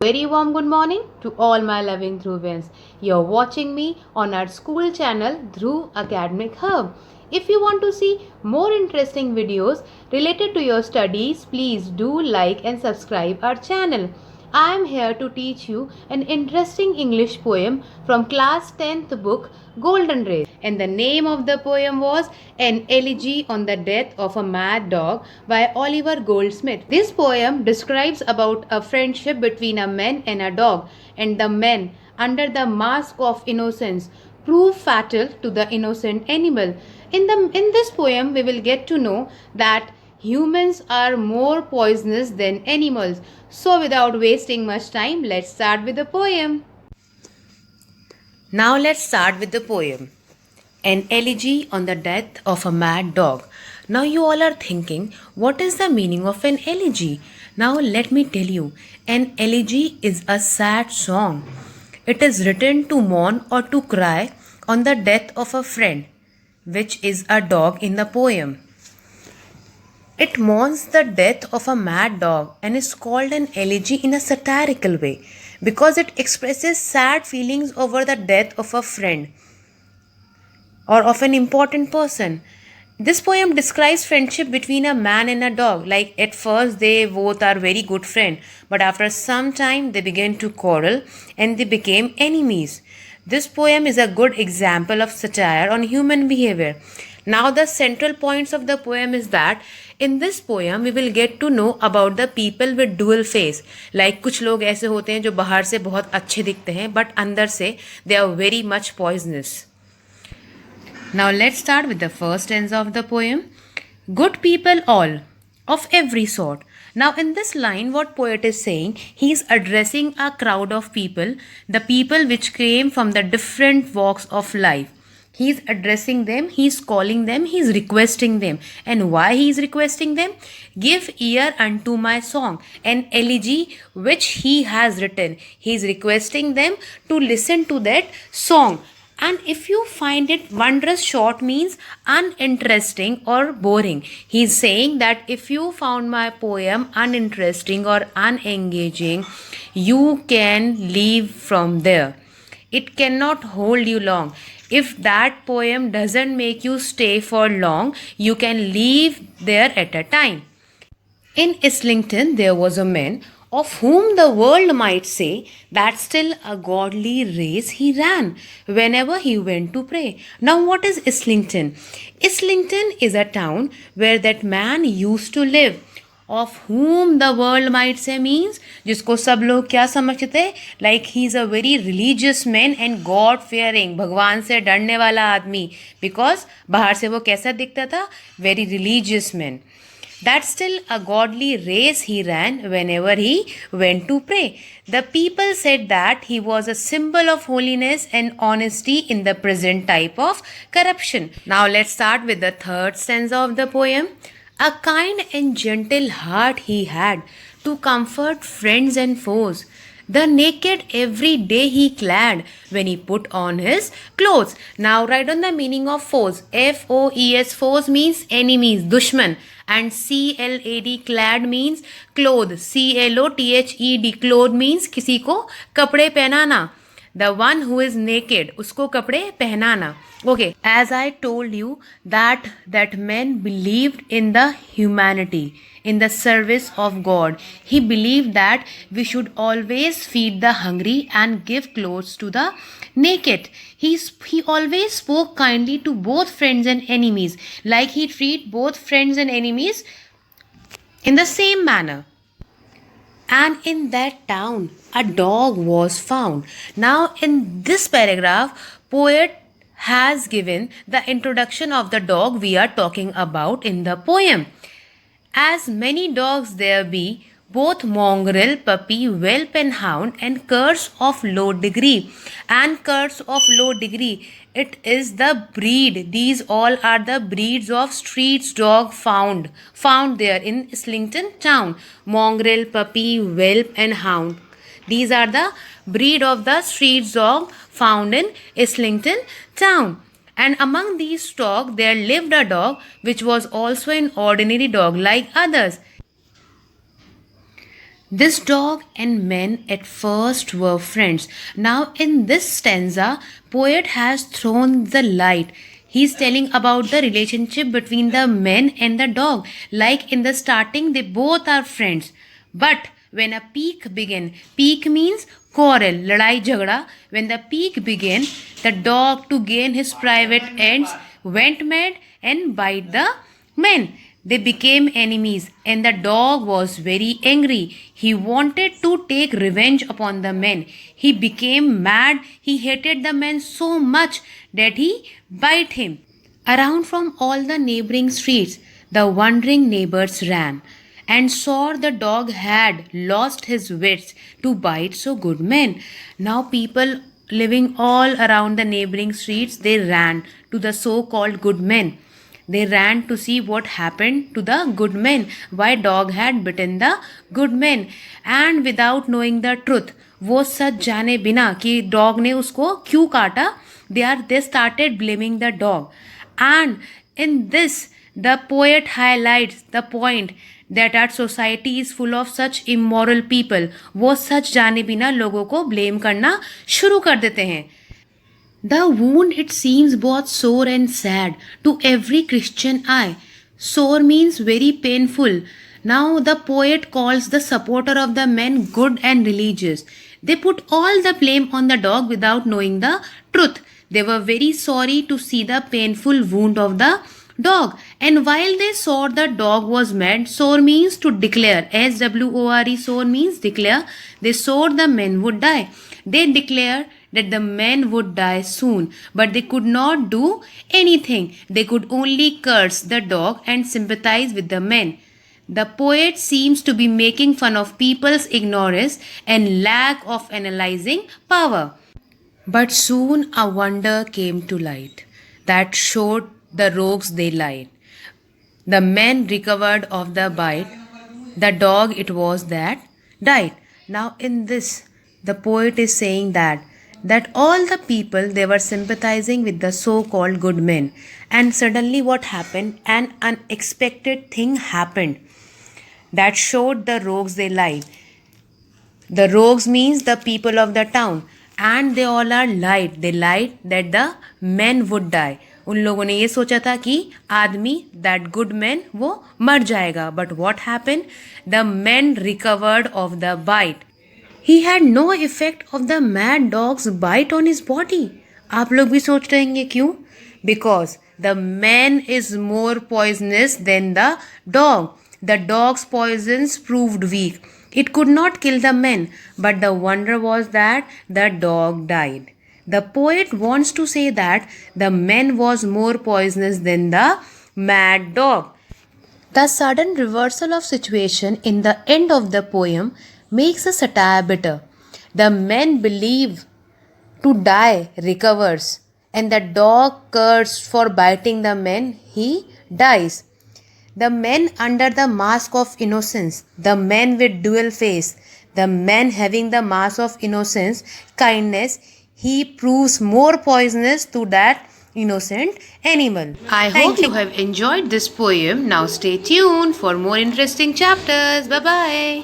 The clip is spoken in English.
Very warm good morning to all my loving Dhruvins. You're watching me on our school channel Dhruv Academic Hub. If you want to see more interesting videos related to your studies, please do like and subscribe our channel. I am here to teach you an interesting English poem from class 10th book Golden Race. And the name of the poem was An Elegy on the Death of a Mad Dog by Oliver Goldsmith. This poem describes about a friendship between a man and a dog, and the man, under the mask of innocence, prove fatal to the innocent animal. In this poem, we will get to know that humans are more poisonous than animals. So without wasting much time, let's start with the poem. Now let's start with the poem. An elegy on the death of a mad dog. Now you all are thinking, what is the meaning of an elegy? Now let me tell you, an elegy is a sad song. It is written to mourn or to cry on the death of a friend, which is a dog in the poem. It mourns the death of a mad dog and is called an elegy in a satirical way because it expresses sad feelings over the death of a friend or of an important person. This poem describes friendship between a man and a dog. Like at first they both are very good friends, but after some time they began to quarrel and they became enemies. This poem is a good example of satire on human behavior. Now the central points of the poem is that in this poem we will get to know about the people with dual face. Like कुछ लोग ऐसे होते हैं जो बाहर से बहुत अच्छे दिखते हैं but अंदर से they are very much poisonous. Now let's start with the first stanza of the poem. Good people all, of every sort. Now in this line what poet is saying, he is addressing a crowd of people, the people which came from the different walks of life. He is addressing them, he is calling them, he is requesting them. And why he is requesting them? Give ear unto my song, an elegy which he has written. He is requesting them to listen to that song. And if you find it wondrous short means uninteresting or boring. He is saying that if you found my poem uninteresting or unengaging, you can leave from there. It cannot hold you long. If that poem doesn't make you stay for long, you can leave there at a time. In Islington, there was a man of whom the world might say that still a godly race he ran whenever he went to pray. Now, what is Islington? Islington is a town where that man used to live. Of whom the world might say means जिसको सब लोग क्या समझते like he is a very religious man and God fearing, भगवान से डरने वाला आदमी, because बाहर से वो कैसा दिखता था, very religious man. That still a godly race he ran whenever he went to pray. The people said that he was a symbol of holiness and honesty in the present type of corruption. Now let's start with the third stanza of the poem. A kind and gentle heart he had to comfort friends and foes. The naked every day he clad when he put on his clothes. Now write on the meaning of foes. F-O-E-S, foes means enemies, dushman. And C-L-A-D, clad means clothes. C-L-O-T-H-E-D, clothes means किसी को कपड़े पहनाना. The one who is naked, उसको कपड़े पहनाना. Okay, as I told you that man believed in the humanity, in the service of God. He believed that we should always feed the hungry and give clothes to the naked. He always spoke kindly to both friends and enemies, like he treat both friends and enemies in the same manner. And in that town a dog was found. Now in this paragraph, poet has given the introduction of the dog we are talking about in the poem. As many dogs there be, both mongrel, puppy, whelp and hound, and curs of low degree. And curs of low degree, it is the breed. These all are the breeds of street dog found there in Islington town. Mongrel, puppy, whelp and hound. These are the breed of the street dog found in Islington town. And among these dogs there lived a dog which was also an ordinary dog like others. This dog and men at first were friends. Now, in this stanza, poet has thrown the light. He's telling about the relationship between the men and the dog. Like in the starting, they both are friends. But when a peak means quarrel, ladai jhagda. When the peak began, the dog, to gain his private ends, went mad and bite the men. They became enemies, and the dog was very angry. He wanted to take revenge upon the men. He became mad. He hated the men so much that he bit him. Around from all the neighboring streets, the wondering neighbors ran and saw the dog had lost his wits to bite so good men. Now people living all around the neighboring streets, they ran to the so-called good men. They ran to see what happened to the good men, why dog had bitten the good men, and without knowing the truth, वो सच जाने बिना कि dog ने उसको क्यों काटा, they started blaming the dog. And in this, the poet highlights the point that our society is full of such immoral people. वो सच जाने बिना लोगों को blame करना शुरू कर देते हैं. The wound, it seems, both sore and sad to every Christian eye. Sore means very painful. Now the poet calls the supporter of the men good and religious. They put all the blame on the dog without knowing the truth. They were very sorry to see the painful wound of the dog. And while they saw the dog was mad, sore means to declare. SWORE, sore means declare. They saw the men would die. They declared that the men would die soon, but they could not do anything. They could only curse the dog and sympathize with the men. The poet seems to be making fun of people's ignorance and lack of analyzing power. But soon a wonder came to light that showed the rogues they lied. The men recovered of the bite. The dog it was that died. Now in this, the poet is saying that all the people, they were sympathizing with the so-called good men, and suddenly what happened, an unexpected thing happened that showed the rogues they lied. The rogues means the people of the town, and they all are lied. They lied that the men would die. उन लोगों ने ये सोचा था कि आदमी, that good man, वो मर जाएगा. But what happened? The men recovered of the bite. He had no effect of the mad dog's bite on his body. आप लोग भी सोच रहे होंगे क्यों? Because the man is more poisonous than the dog. The dog's poisons proved weak. It could not kill the men, but the wonder was that the dog died. The poet wants to say that the man was more poisonous than the mad dog. The sudden reversal of situation in the end of the poem makes a satire bitter. The men believe to die recovers, and the dog cursed for biting the men, he dies. The men under the mask of innocence, the men with dual face, the man having the mask of innocence, kindness, he proves more poisonous to that innocent animal. I hope you have enjoyed this poem. Now stay tuned for more interesting chapters. Bye bye.